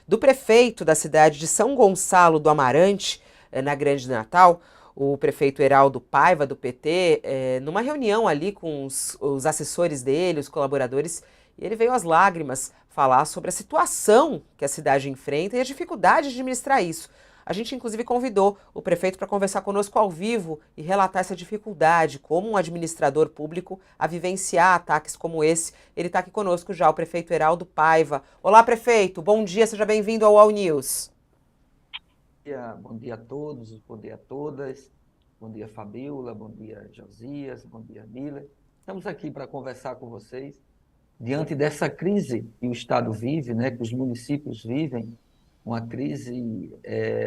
do prefeito da cidade de São Gonçalo do Amarante, na Grande Natal, o prefeito Heraldo Paiva, do PT, numa reunião ali com os assessores dele, os colaboradores, e ele veio às lágrimas falar sobre a situação que a cidade enfrenta e a dificuldade de administrar isso. A gente, inclusive, convidou o prefeito para conversar conosco ao vivo e relatar essa dificuldade, como um administrador público, a vivenciar ataques como esse. Ele está aqui conosco já, o prefeito Heraldo Paiva. Olá, prefeito, bom dia, seja bem-vindo ao All News. Bom dia a todos, bom dia a todas, bom dia Fabiola, bom dia Josias, bom dia Miller. Estamos aqui para conversar com vocês diante dessa crise que o Estado vive, né, que os municípios vivem, uma crise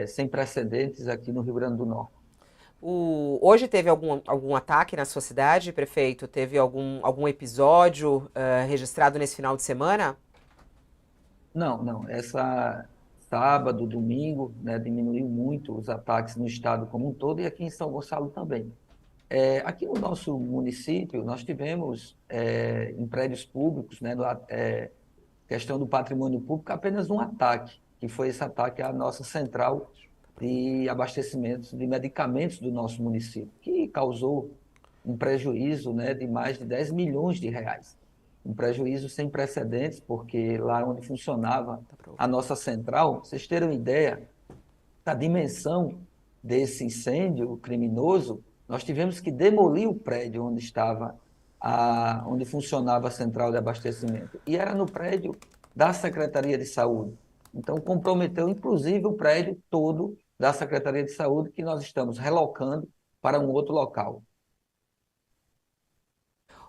sem precedentes aqui no Rio Grande do Norte. Hoje teve algum ataque na sua cidade, prefeito? Teve algum episódio registrado nesse final de semana? Não, essa sábado, domingo, né, diminuiu muito os ataques no estado como um todo e aqui em São Gonçalo também. Aqui no nosso município, nós tivemos em prédios públicos, né, questão do patrimônio público, apenas um ataque, que foi esse ataque à nossa central de abastecimentos de medicamentos do nosso município, que causou um prejuízo, né, de mais de 10 milhões de reais. Um prejuízo sem precedentes, porque lá onde funcionava a nossa central, vocês terem uma ideia da dimensão desse incêndio criminoso, nós tivemos que demolir o prédio onde onde funcionava a central de abastecimento. E era no prédio da Secretaria de Saúde. Então, comprometeu, inclusive, o prédio todo da Secretaria de Saúde, que nós estamos relocando para um outro local.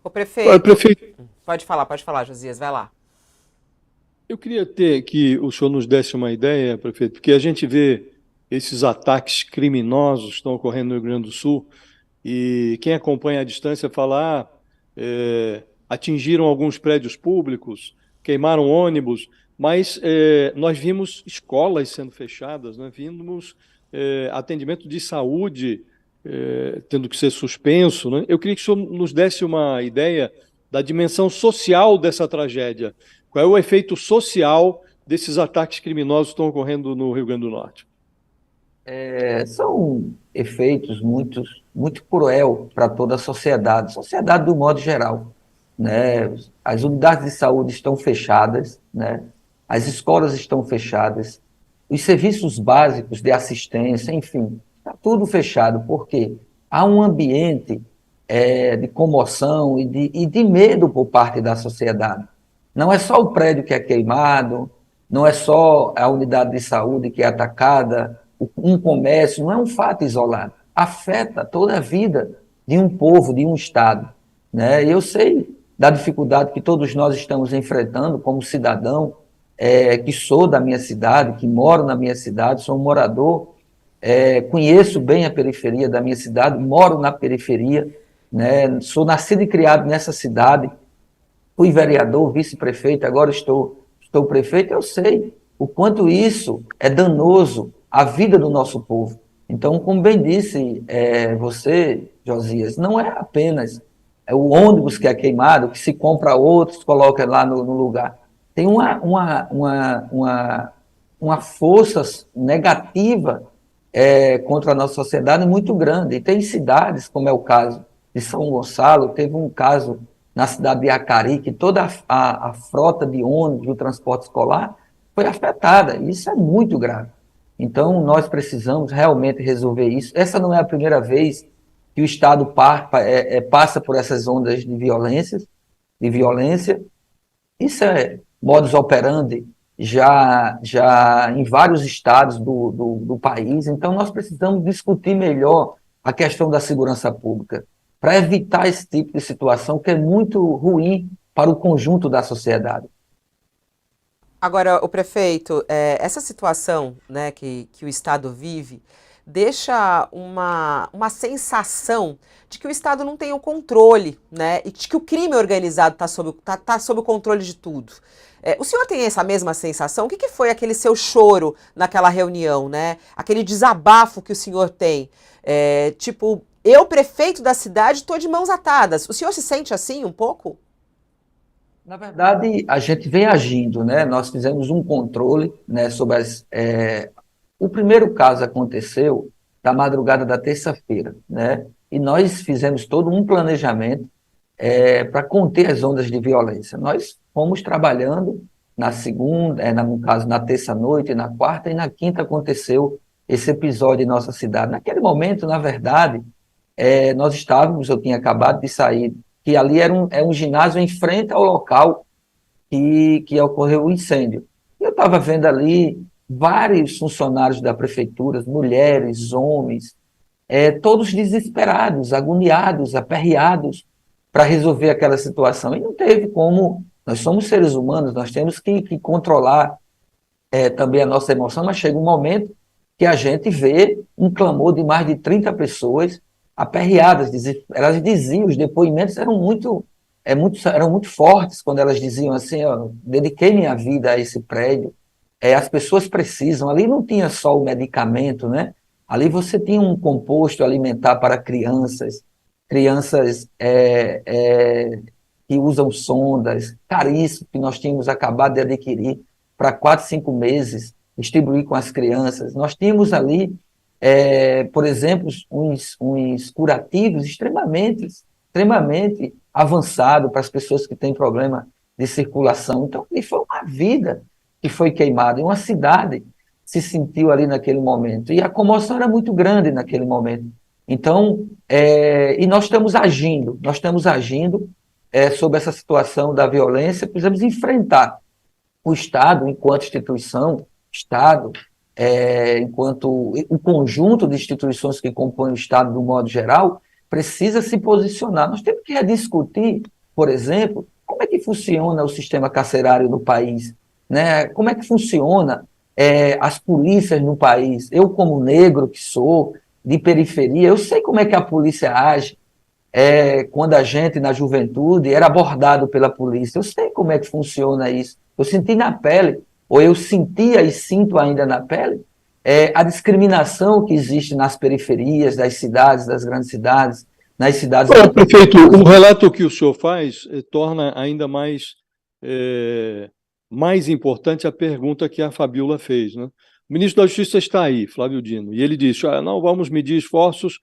O Olha, prefeito, prefeito, pode falar, Josias, vai lá. eu queria ter que o senhor nos desse uma ideia, prefeito, porque a gente vê esses ataques criminosos que estão ocorrendo no Rio Grande do Sul e quem acompanha à distância fala, atingiram alguns prédios públicos, queimaram ônibus, mas nós vimos escolas sendo fechadas, né? Vimos atendimento de saúde tendo que ser suspenso, né? Eu queria que o senhor nos desse uma ideia da dimensão social dessa tragédia. Qual é o efeito social desses ataques criminosos que estão ocorrendo no Rio Grande do Norte? São efeitos muito cruel para toda a sociedade do modo geral, né? As unidades de saúde estão fechadas, né? As escolas estão fechadas, os serviços básicos de assistência, enfim, está tudo fechado, porque há um ambiente de comoção e de medo por parte da sociedade. Não é só o prédio que é queimado, não é só a unidade de saúde que é atacada, um comércio, não é um fato isolado. Afeta toda a vida de um povo, de um Estado, né? Eu sei da dificuldade que todos nós estamos enfrentando como cidadão, que sou da minha cidade, que moro na minha cidade, sou um morador, conheço bem a periferia da minha cidade, moro na periferia, né? Sou nascido e criado nessa cidade, fui vereador, vice-prefeito, agora estou prefeito, eu sei o quanto isso é danoso à vida do nosso povo. Então, como bem disse você, Josias, não é apenas o ônibus que é queimado, que se compra outros, coloca lá no lugar. Tem uma força negativa contra a nossa sociedade muito grande. E tem cidades, como é o caso de São Gonçalo, teve um caso na cidade de Acari, que toda a frota de ônibus do transporte escolar foi afetada. Isso é muito grave. Então, nós precisamos realmente resolver isso. Essa não é a primeira vez que o Estado passa por essas ondas de violência. Isso é modus operandi já em vários estados do país. Então, nós precisamos discutir melhor a questão da segurança pública para evitar esse tipo de situação que é muito ruim para o conjunto da sociedade. Agora, o prefeito, essa situação, né, que o Estado vive deixa uma sensação de que o Estado não tem o controle, né, e de que o crime organizado tá sob o controle de tudo. O senhor tem essa mesma sensação? O que foi aquele seu choro naquela reunião, né? Aquele desabafo que o senhor tem? Tipo, eu, prefeito da cidade, estou de mãos atadas. O senhor se sente assim um pouco? Na verdade, a gente vem agindo, né? Nós fizemos um controle, né, sobre o primeiro caso aconteceu na madrugada da terça-feira, né? E nós fizemos todo um planejamento para conter as ondas de violência. Nós fomos trabalhando na segunda, no caso, na terça-noite, na quarta e na quinta aconteceu esse episódio em nossa cidade. Naquele momento, na verdade, nós estávamos, eu tinha acabado de sair, que ali é um ginásio em frente ao local que ocorreu o incêndio. Eu estava vendo ali vários funcionários da prefeitura, mulheres, homens, todos desesperados, agoniados, aperreados para resolver aquela situação. E não teve como, nós somos seres humanos, nós temos que controlar também a nossa emoção, mas chega um momento que a gente vê um clamor de mais de 30 pessoas aperreadas, elas diziam, os depoimentos eram muito fortes quando elas diziam assim, ó, dediquei minha vida a esse prédio, as pessoas precisam, ali não tinha só o medicamento, né? Ali você tinha um composto alimentar para crianças que usam sondas, caríssimo, que nós tínhamos acabado de adquirir para 4, 5 meses, distribuir com as crianças. Nós tínhamos ali, por exemplo, uns curativos extremamente avançados para as pessoas que têm problema de circulação. Então, ali foi uma vida que foi queimada, e uma cidade se sentiu ali naquele momento. E a comoção era muito grande naquele momento. Então, e nós estamos agindo sobre essa situação da violência, precisamos enfrentar o Estado enquanto instituição, Estado, enquanto o conjunto de instituições que compõem o Estado, do modo geral, precisa se posicionar. Nós temos que rediscutir, por exemplo, como é que funciona o sistema carcerário no país, né? Como é que funciona as polícias no país. Eu, como negro que sou, de periferia, eu sei como é que a polícia age, quando a gente, na juventude, era abordado pela polícia. Eu sei como é que funciona isso. Eu senti na pele, ou eu sentia e sinto ainda na pele, a discriminação que existe nas periferias das cidades, das grandes cidades, nas cidades... Olha, prefeito, o relato que o senhor faz torna ainda mais importante a pergunta que a Fabiola fez, né? O ministro da Justiça está aí, Flávio Dino, e ele disse, não vamos medir esforços,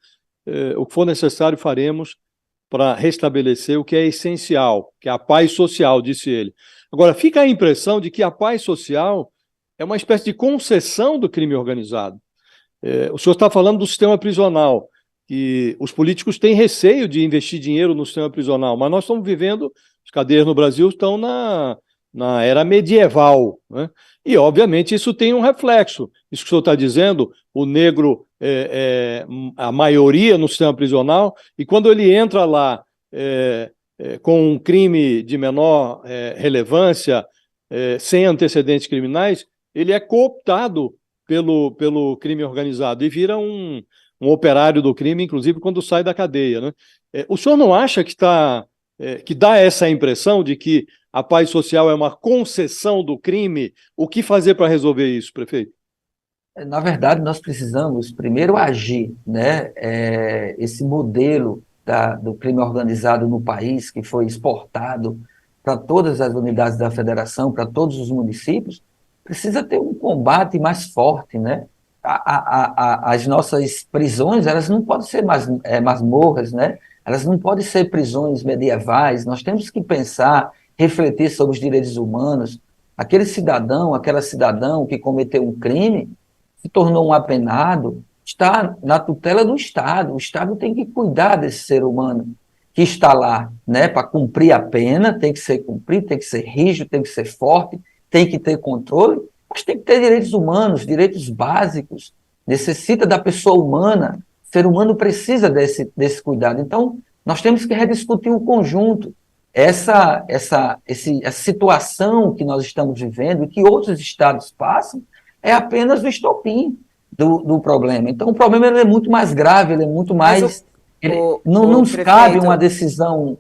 o que for necessário faremos para restabelecer o que é essencial, que é a paz social, disse ele. Agora, fica a impressão de que a paz social é uma espécie de concessão do crime organizado. O senhor está falando do sistema prisional, que os políticos têm receio de investir dinheiro no sistema prisional, mas nós estamos vivendo, as cadeias no Brasil estão na era medieval, né? E, obviamente, isso tem um reflexo. Isso que o senhor está dizendo, o negro a maioria no sistema prisional, e quando ele entra lá com um crime de menor relevância, sem antecedentes criminais, ele é cooptado pelo crime organizado e vira um operário do crime, inclusive quando sai da cadeia, né? O senhor não acha que dá essa impressão de que a paz social é uma concessão do crime? O que fazer para resolver isso, prefeito? Na verdade, nós precisamos primeiro agir, né? Esse modelo do crime organizado no país, que foi exportado para todas as unidades da federação, para todos os municípios, precisa ter um combate mais forte, né? As nossas prisões, elas não podem ser masmorras, né? Elas não podem ser prisões medievais. Nós temos que pensar, refletir sobre os direitos humanos. Aquele cidadão, aquela cidadã que cometeu um crime, se tornou um apenado, está na tutela do Estado. O Estado tem que cuidar desse ser humano que está lá, né, para cumprir a pena, tem que ser cumprido, tem que ser rígido, tem que ser forte, tem que ter controle, mas tem que ter direitos humanos, direitos básicos, necessita da pessoa humana, o ser humano precisa desse cuidado. Então, nós temos que rediscutir o conjunto. Essa situação que nós estamos vivendo e que outros estados passam é apenas o estopim do problema. Então, o problema ele é muito mais grave, ele é muito mais... não nos cabe uma decisão,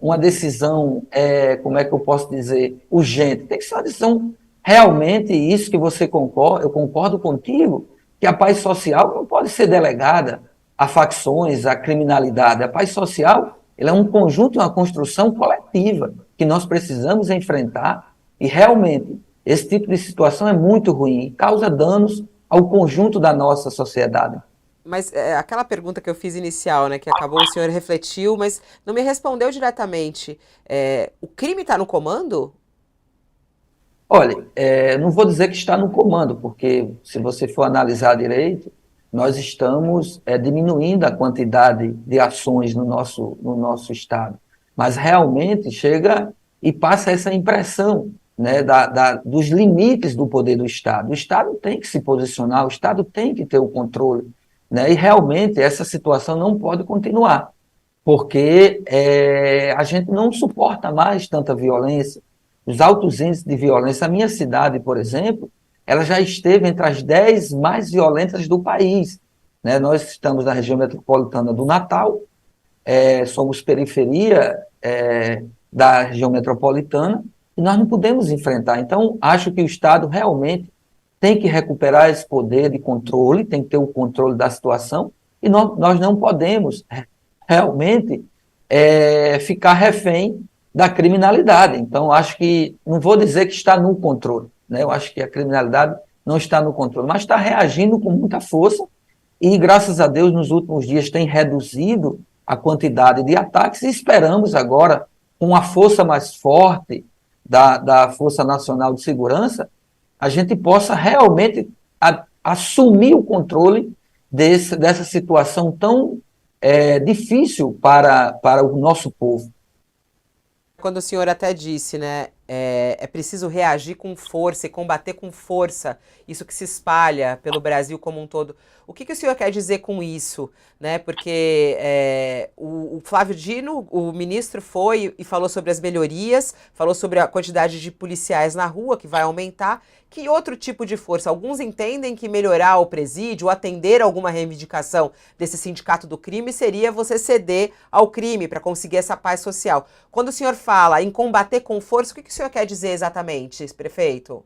como é que eu posso dizer, urgente. Tem que ser uma decisão realmente, isso que você concorda, eu concordo contigo, que a paz social não pode ser delegada a facções, a criminalidade. A paz social ela é um conjunto, uma construção coletiva. que nós precisamos enfrentar, e realmente esse tipo de situação é muito ruim, causa danos ao conjunto da nossa sociedade. Mas aquela pergunta que eu fiz inicial, né, que acabou o senhor refletiu, mas não me respondeu diretamente. O crime está no comando? Olha, não vou dizer que está no comando, porque se você for analisar direito, nós estamos diminuindo a quantidade de ações no nosso Estado. Mas realmente chega e passa essa impressão, né, dos limites do poder do Estado. O Estado tem que se posicionar, o Estado tem que ter o controle, né, e realmente essa situação não pode continuar, porque a gente não suporta mais tanta violência, os altos índices de violência. A minha cidade, por exemplo, ela já esteve entre as 10 mais violentas do país, né? Nós estamos na região metropolitana do Natal, somos periferia da região metropolitana, e nós não podemos enfrentar. Então, acho que o Estado realmente tem que recuperar esse poder de controle, tem que ter o controle da situação, e nós não podemos realmente ficar refém da criminalidade. Então, acho que, não vou dizer que está no controle, né? Eu acho que a criminalidade não está no controle, mas está reagindo com muita força, e, graças a Deus, nos últimos dias tem reduzido a quantidade de ataques, e esperamos agora, com a força mais forte da Força Nacional de Segurança, a gente possa realmente assumir o controle dessa situação tão difícil para o nosso povo. Quando o senhor até disse, né, é preciso reagir com força e combater com força isso que se espalha pelo Brasil como um todo. O que o senhor quer dizer com isso? Né? Porque o Flávio Dino, o ministro, foi e falou sobre as melhorias, falou sobre a quantidade de policiais na rua, que vai aumentar. Que outro tipo de força? Alguns entendem que melhorar o presídio, atender alguma reivindicação desse sindicato do crime, seria você ceder ao crime para conseguir essa paz social. Quando o senhor fala em combater com força, o que o senhor quer dizer exatamente, prefeito?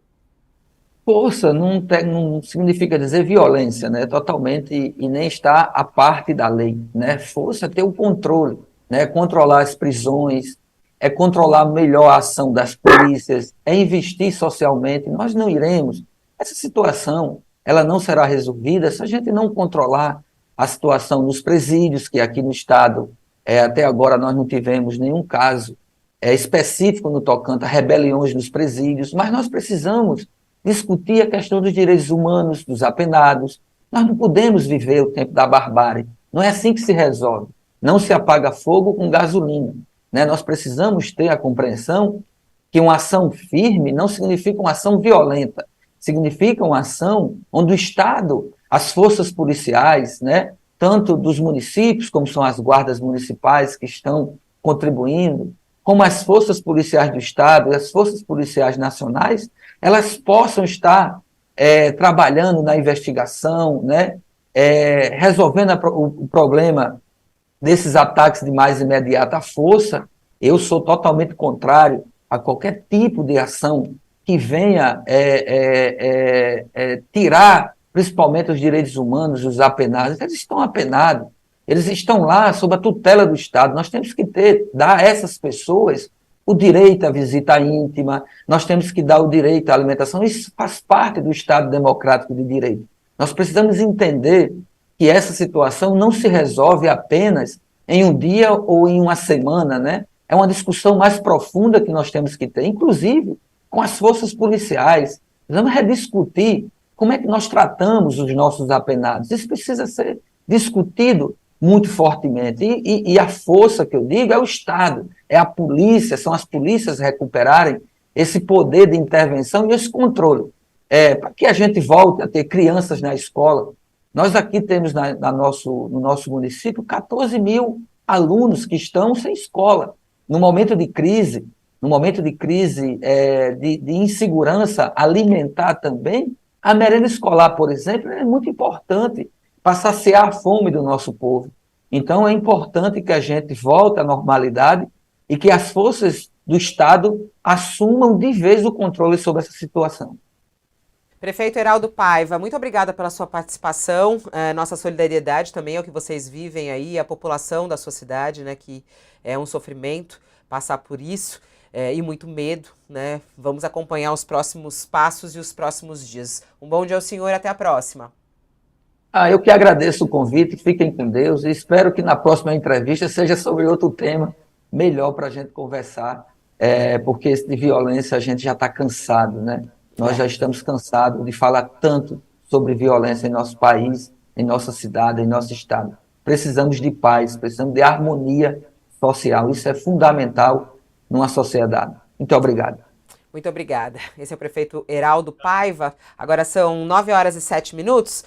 Força não significa dizer violência, né? Totalmente, e nem está a parte da lei, né? Força é ter o controle, né? Controlar as prisões, é controlar melhor a ação das polícias, é investir socialmente. Nós não iremos. Essa situação, ela não será resolvida se a gente não controlar a situação nos presídios, que aqui no Estado, até agora nós não tivemos nenhum caso específico no tocante a rebeliões nos presídios, mas nós precisamos discutir a questão dos direitos humanos dos apenados. Nós não podemos viver o tempo da barbárie. Não é assim que se resolve. Não se apaga fogo com gasolina, né? Nós precisamos ter a compreensão que uma ação firme não significa uma ação violenta, significa uma ação onde o Estado, as forças policiais, né, tanto dos municípios, como são as guardas municipais que estão contribuindo, como as forças policiais do Estado e as forças policiais nacionais, elas possam estar trabalhando na investigação, né, resolvendo o problema desses ataques de mais imediata força. Eu sou totalmente contrário a qualquer tipo de ação que venha tirar, principalmente, os direitos humanos dos apenados. Eles estão apenados, eles estão lá sob a tutela do Estado. Nós temos que dar a essas pessoas o direito à visita íntima, nós temos que dar o direito à alimentação. Isso faz parte do Estado democrático de direito. Nós precisamos entender que essa situação não se resolve apenas em um dia ou em uma semana, né? É uma discussão mais profunda que nós temos que ter, inclusive com as forças policiais. Vamos rediscutir como é que nós tratamos os nossos apenados. Isso precisa ser discutido muito fortemente. E a força que eu digo é o Estado, é a polícia, são as polícias recuperarem esse poder de intervenção e esse controle. Para que a gente volte a ter crianças na escola. Nós aqui temos no nosso município 14 mil alunos que estão sem escola. No momento de crise, de insegurança alimentar também, a merenda escolar, por exemplo, é muito importante para saciar a fome do nosso povo. Então, é importante que a gente volte à normalidade e que as forças do Estado assumam de vez o controle sobre essa situação. Prefeito Heraldo Paiva, muito obrigada pela sua participação. Nossa solidariedade também é o que vocês vivem aí, a população da sua cidade, né, que é um sofrimento passar por isso. e muito medo, né? Vamos acompanhar os próximos passos e os próximos dias. Um bom dia ao senhor e até a próxima. Eu que agradeço o convite, fiquem com Deus e espero que na próxima entrevista seja sobre outro tema melhor para a gente conversar, porque esse de violência a gente já está cansado, né? Nós já estamos cansados de falar tanto sobre violência em nosso país, em nossa cidade, em nosso estado. Precisamos de paz, precisamos de harmonia social. Isso é fundamental numa sociedade. Muito obrigado. Muito obrigada. Esse é o prefeito Heraldo Paiva. Agora são 9 horas e 7 minutos.